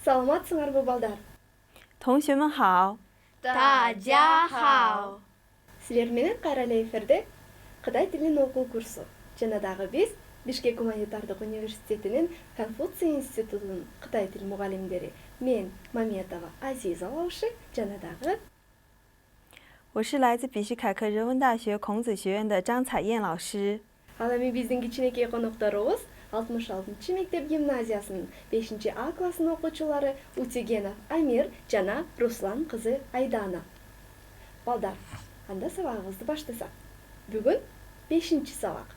Саламатсыңарбы, балдар? 同学们好，大家好。 Силер менен кайра эле эфирде Кытай тилин окуу курсу жана дагы биз Бишкек гуманитардык университетинин Конфуций институтунун Кытай тил мугалимдери мен Маметова Азиза Лауши жана дагы 我是来自比什凯克人文大学孔子学院的张彩燕老师。 ал эми биздин кичинекей конокторубуз 66 мектеп гимназиясынын 5А классынын окуучулары Утигенов Амир жана Руслан кызы Айдана. Балдар, анда сабагыбызды баштасак. Бүгүн 5-сабак.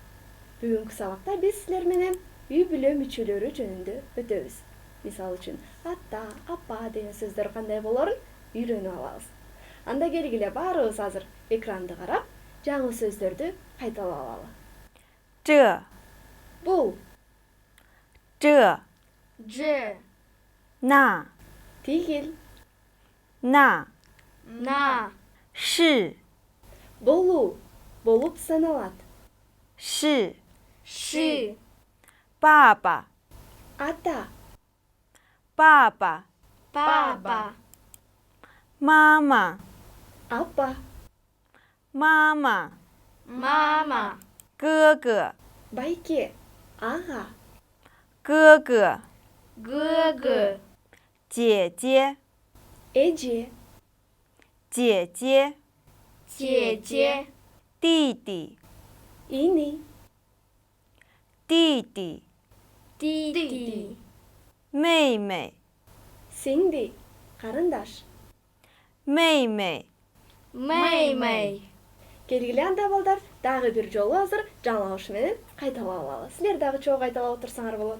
Бүгүнкү сабакта биз силер менен үй бүлө мүчөлөрү жөнүндө өтөбүз. Мисалы үчүн ата, апа деген сөздөр кандай болорун үйрөнүп алабыз. Анда келгиле баарыбыз азыр экранды карап, жаңы сөздөрдү кайталап алалы. 这 Бул 这 这 那 тигил, 那 那 是 болуу, болуп саналат. 是 是 爸爸 Ата, 爸爸 爸爸 妈妈 апа, 妈妈 妈妈 哥哥 байке, ага, 哥哥 哥哥 姐姐 эже, 姐姐 姐姐 弟弟 ини, 弟弟 弟弟 妹妹 сиңди, карындаш. 妹妹 妹妹 Келгиле анда балдар, дагы бир жолу азыр жаңылыш менен кайталап алалы. Силер дагы чогуу кайталап отурсаңар болот.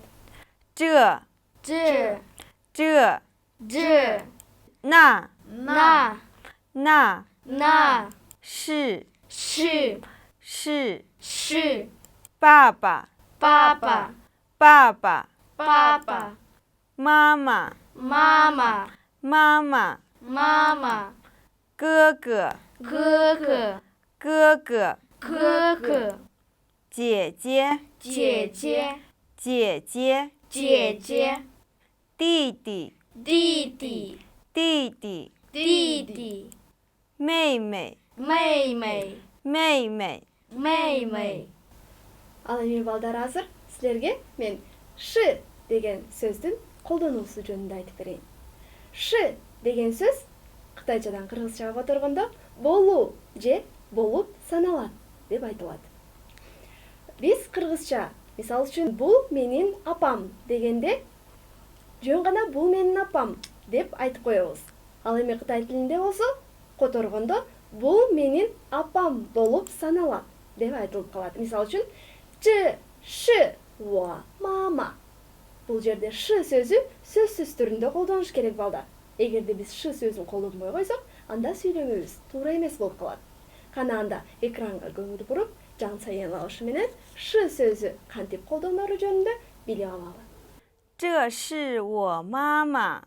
这这这这那那那那是是是是爸爸爸爸爸爸爸爸妈妈妈妈妈妈妈妈哥哥哥哥哥哥哥哥姐姐姐姐姐姐姐姐弟弟弟弟弟弟弟弟妹妹妹妹妹妹妹妹 Ал эми балдар азыр силерге мен ш деген сөздүн колдонуусу жөнүндө айтып берейин. Ш деген сөз кытайчадан кыргызчага которгондо болуу же болуп саналат деп айтылат. Биз кыргызча, мисалы үчүн бул менин апам дегенде жөн гана бул менин апам деп айтып коебуз. Ал эми кытай тилинде болсо которгондо бул менин апам болуп саналат деп айтылып калат. Мисалы үчүн Ч, Ш, Уа, мама. Бул жерде Ш сөзү сөзсүз түрүндө колдонуш керек балдар. Эгерде биз Ш сөзүн колдонбой койсок, анда сүйлөмөбүз туура эмес болуп калат. Кана анда экранга көңүл буруп, Жан Сайен Лаушы менен Ш сөзү кантип колдонулору жөнүндө билип алалы. 这是我妈妈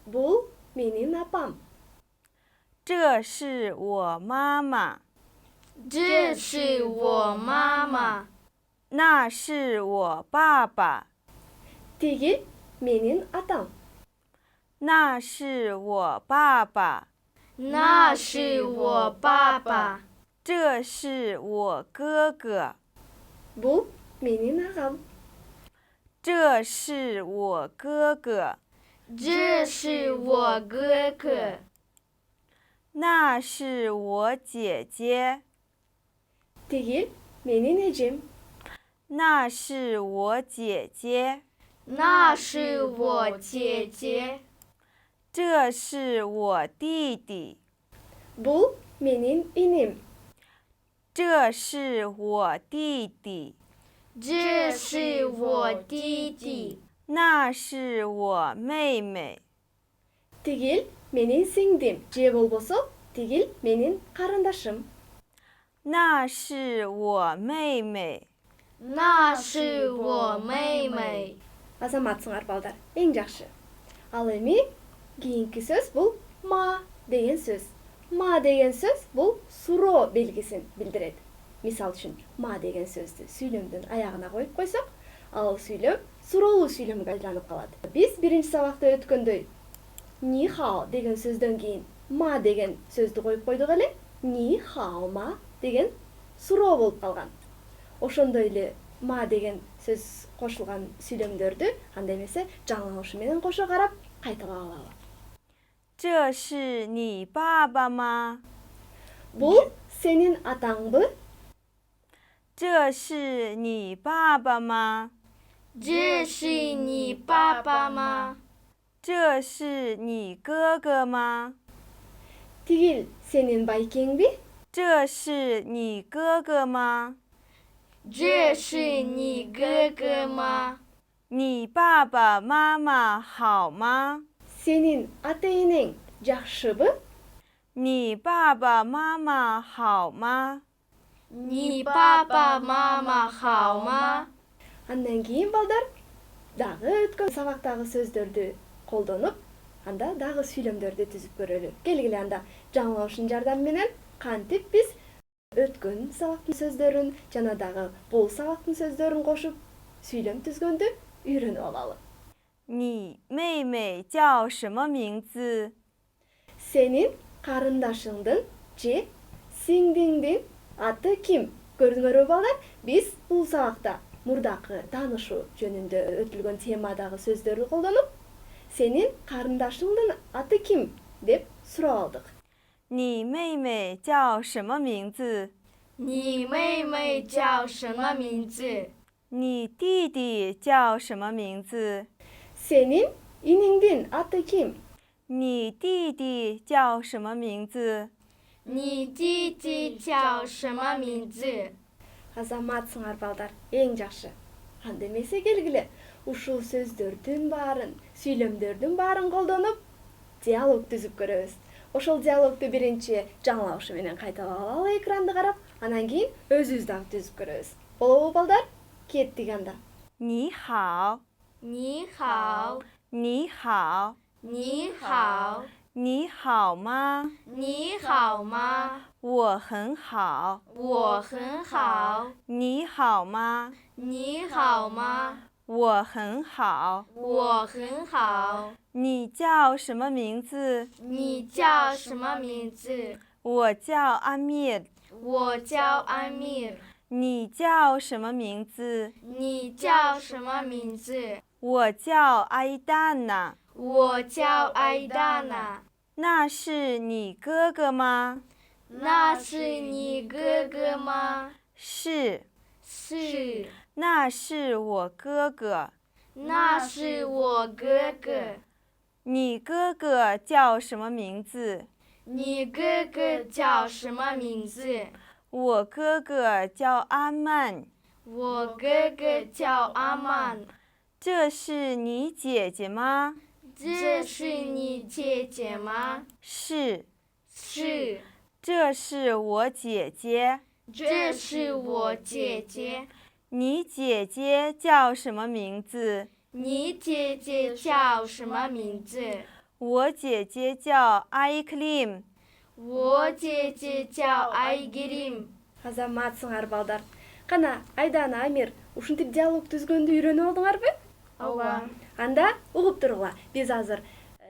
Бул менин апам. 这是我妈妈这是我妈妈，那是我爸爸 Тигил менин атам. 那是我爸爸那是我爸爸，这是我哥哥 Бул менин агам. 这是我哥哥这是我哥哥，那是我姐姐 Тигил менин эжем. 那是我姐姐那是我姐姐。这是我弟弟。 бұл менің інім. 这是我弟弟。这是我弟弟。那是我妹妹。 Тигил менің сіңдім. Же болбосо, тигил менің қарындашым. 那是我妹妹。那是我妹妹。 Азаматсыңар балдар, ең жақсы. Ал эми кийинки сөз бул ма деген сөз. Ма деген сөз бул суроо белгисин билдирет. Мисал үчүн, ма деген сөздү сүйлөмдүн аягына коюп койсок, ал сүйлөм суроолуу сүйлөмгө айланып калат. Биз биринчи сабакта өткөндөй ни хао деген сөздөн кийин ма деген сөздү коюп койдук эле. Ни хао ма деген суроо болуп калган. Ошондой эле ма деген сөз кошулган сүйлөмдөрдү анда эмесе жаңылышы менен кошо карап кайталап алалы. 这是你爸爸吗？ Бул сенин атаңбы? 这是你爸爸吗？ 这是你爸爸吗？ 这是你哥哥吗？ Тигил сенин байкеңби? 这是你哥哥吗？ 这是你哥哥吗？ 你爸爸妈妈好吗？ Сенин ата-энең жакшыбы? 你爸爸妈妈好吗？ 你爸爸妈妈好吗？ Андан кийин балдар дагы өткөн сабактагы сөздөрдү колдонуп, анда дагы сүйлөмдөрдү түзүп көрөлү. Келгиле анда жаңылышын жардамы менен кантип биз өткөн сабактын сөздөрүн жана дагы бул сабактын сөздөрүн кошуп сүйлөм түзгөндү үйрөнүп алалы. 你妹妹叫什么名字？ Сенин карындашыңдын же сиңдиңдин аты ким? Көрдүңөрбү балдар? Биз бул сабакта мурдакы таанышуу жөнүндө өтүлгөн темадагы сөздөрдү колдонуп, сенин карындашыңдын аты ким деп сурап алдык. 你妹妹叫什么名字？ 你妹妹叫什么名字？ 你弟弟叫什么名字？ Сенин иниңдин аты ким? 你弟弟叫什么名字？ 你弟弟叫什么名字？ Азаматсыңар балдар, эң жакшы. Анда эмесе келгиле, ушул сөздөрдүн баарын, сүйлөмдөрдүн баарын колдонуп, диалог түзүп көрөбүз. Ошол диалогду биринчи жаңылышы менен кайталап алалы экранды карап, анан кийин өзүбүз дагы түзүп көрөбүз. Болобу балдар? Кеттик анда. 你好，你好，你好，你好，你好吗？你好吗？我很好。我很好。你好吗？你好吗？我很好。我很好。你叫什么名字？你叫什么名字？我叫阿米。我叫安米。你叫什么名字？你叫什么名字？我叫艾达娜。我叫艾达娜。那是你哥哥吗？那是你哥哥吗？是。是。那是我哥哥。那是我哥哥。你哥哥叫什么名字？你哥哥叫什么名字？我哥哥叫阿曼。我哥哥叫阿曼。这是你姐姐吗？这是你姐姐吗？是。是。这是我姐姐。这是我姐姐。你姐姐叫什么名字？你姐姐叫什么名字？我姐姐叫艾克林。我姐姐叫Айгерим. Азаматсыңар балдар. Кана Айдана, Амир, ушинтип диалог түзгөндү үйрөнүп алдыңарбы? Ооба. Анда угуп туругула. Биз азыр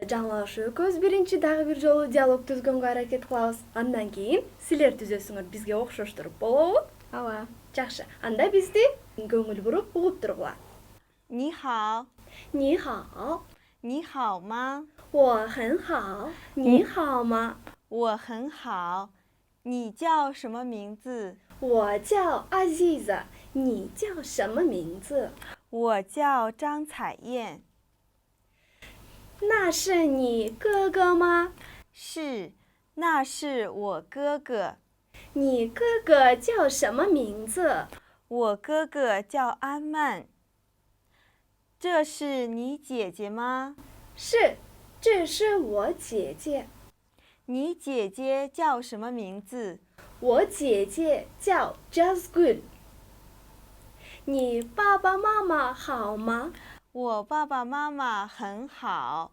жаңылышы экөөбүз биринчи дагы бир жолу диалог түзгөнгө аракет кылабыз. Андан кийин силер түзөсүңөр бизге окшоштуруп, болобу? Ооба. Жакшы. Анда бизди көңүл буруп угуп туругула. 你好。你好。你好吗？我很好。你好吗？我很好。你叫什么名字？我叫阿ziza。你叫什么名字？我叫张彩燕。那是你哥哥吗？是，那是我哥哥。你哥哥叫什么名字？我哥哥叫安曼。这是你姐姐吗？是，这是我姐姐。你姐姐叫什么名字？我姐姐叫 Jasgul。你爸爸妈妈好吗？我爸爸妈妈很好。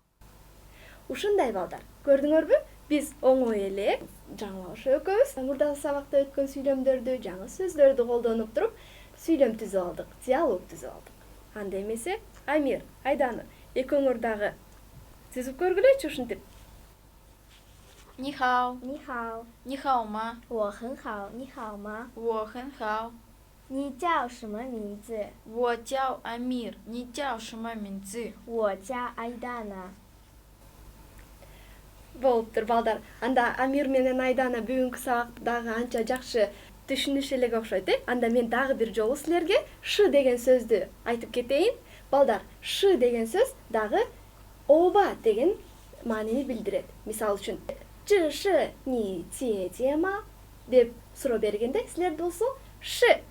Ушундай балдар. Көрдүңөрбү? Биз оңой эле жаңылыш экөөбүз мурдагы сабакта өткөн сүйлөмдөрдү, жаңы сөздөрдү колдонуп туруп сүйлөм түзүп алдык, диалог түзүп алдык. Анда эмесе Амир, Айдана, экөөңөр дагы түзүп көргүлөчү ушинтип. 你好，你好，你好吗？我很好，你好吗？我很好。你叫什么名字？我叫安米尔，你叫什么名字？我叫Айдана. Болуптур балдар. Анда Амир менен Айдана бүгүнкү сабакты дагы анча жакшы түшүнүшө элек окшойт. Анда мен дагы бир жолу силерге ш деген сөздү айтып кетейин. Балдар, ш деген сөз дагы оба деген маанини билдирет. Мисалы үчүн, 这是你姐姐吗? деп суроо бергенде силер болсо ш,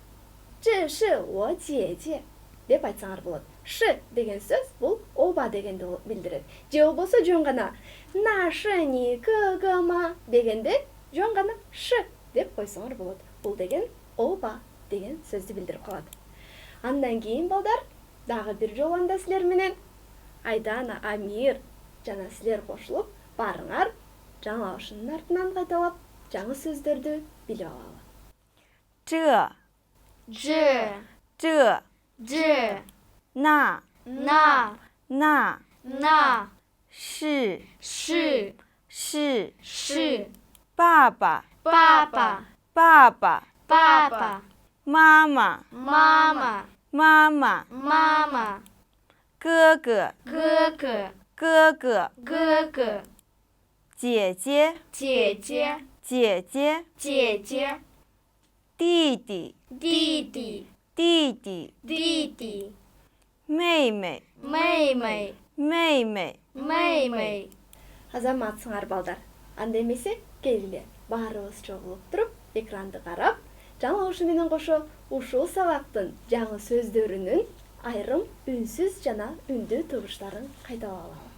这是我姐姐 деп айтсаңар болот. Ш деген сөз бул оба дегенди билдирет. Же болбосо жөн гана на ш ни哥哥吗дегенде жөн гана ш деп койсоңор болот. Бул деген оба деген сөздү билдирип калат. Андан кийин балдар дагы бир жолу анда силер менен Айдана, Амир жана силер кошулуп барыңар жаңы ушунун артынан кайталап жаңы сөздөрдү билип алалы. 这那是爸爸妈妈哥哥姐姐弟弟妹妹Азаматсыңар балдар. Анда эмесе келгиле баарыбыз чогулуп туруп экранды карап, жаңы ушу менен кошо ушул сабактын жаңы сөздөрүнүн айрым үнсүз жана үндүү тугуштарын кайталап алалы.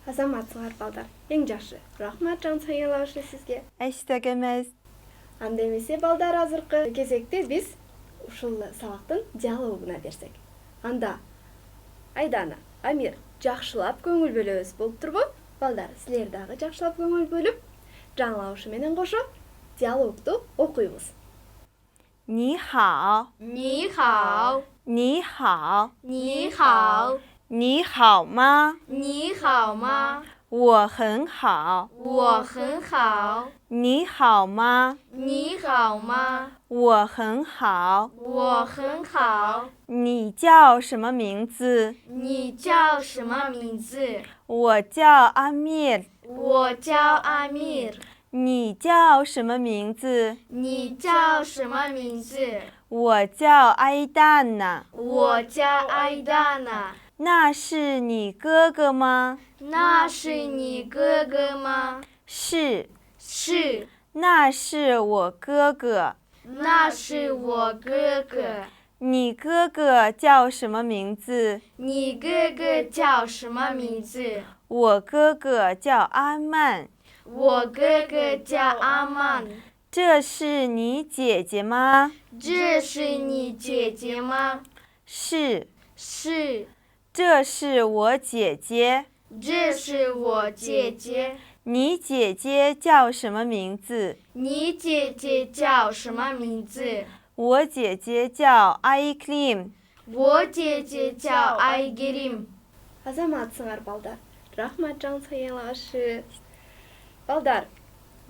Азаматсыңар балдар. Эң жакшы. Рахмат Жансайын Лаушы сизге. Эчтегемез. Анда эмесе балдар, азыркы кезекте биз ушул сабактын диалогуна берсек. Анда Айдана, Амир жакшылап көңүл бөлөбүз болуп турбу? Балдар, силер дагы жакшылап көңүл бөлүп, жаңылаушы менен кошо диалогду окуйбуз. 你好，你好，你好，你好，你好吗？你好吗？我很好。我很好。你好吗？你好吗？我很好。我很好。你叫什么名字？你叫什么名字？我叫阿米。我叫阿米。你叫什么名字？你叫什么名字？我叫艾丹娜。我叫艾达娜。那是你哥哥吗？那是你哥哥吗？是。是。那是我哥哥。那是我哥哥。你哥哥叫什么名字？你哥哥叫什么名字？我哥哥叫阿曼。我哥哥叫阿曼。这是你姐姐吗？这是你姐姐吗？是。是。这是我姐姐。这是我姐姐。你姐姐叫什么名字？你姐姐叫什么名字？我姐姐叫Айклим。我姐姐叫Айгерим。Азаматсыңар балдар. Рахмат Жан Саянлашы. Балдар,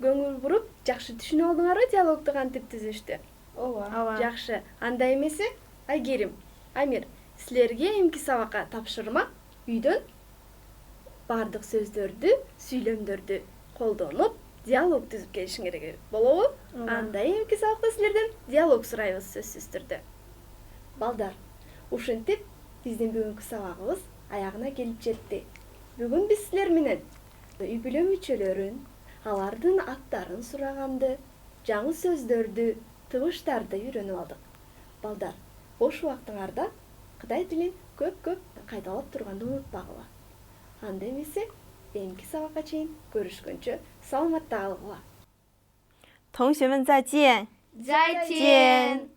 көңүл буруп, жакшы түшүнүп алдыңарбы диалогду кантип түзүштү? Ооба. Жакшы. Анда эмесе, Айгерим, Амир, силерге эмки сабакка тапшырма үйдөн бардык сөздөрдү, сүйлөмдөрдү колдонуп, диалог түзүп келишиң керек болобу? Анда эмки сабакта силерден диалог сурайбыз сөзсүз түрдө. Балдар, ушинтип биздин бүгүнкү сабагыбыз аягына келип жетти. Бүгүн биз силер менен үй бүлө мүчөлөрүн, алардын аттарын сураганды, жаңы сөздөрдү, тыбыштарды үйрөнүп алдык. Балдар, бош убактыңарда Кытай тилин көп кайталап турганды унутпагыла. Анда эмесе, эмки сабакка чейин көрүшкөнчө саламатта калгыла. 同学们再见。再见。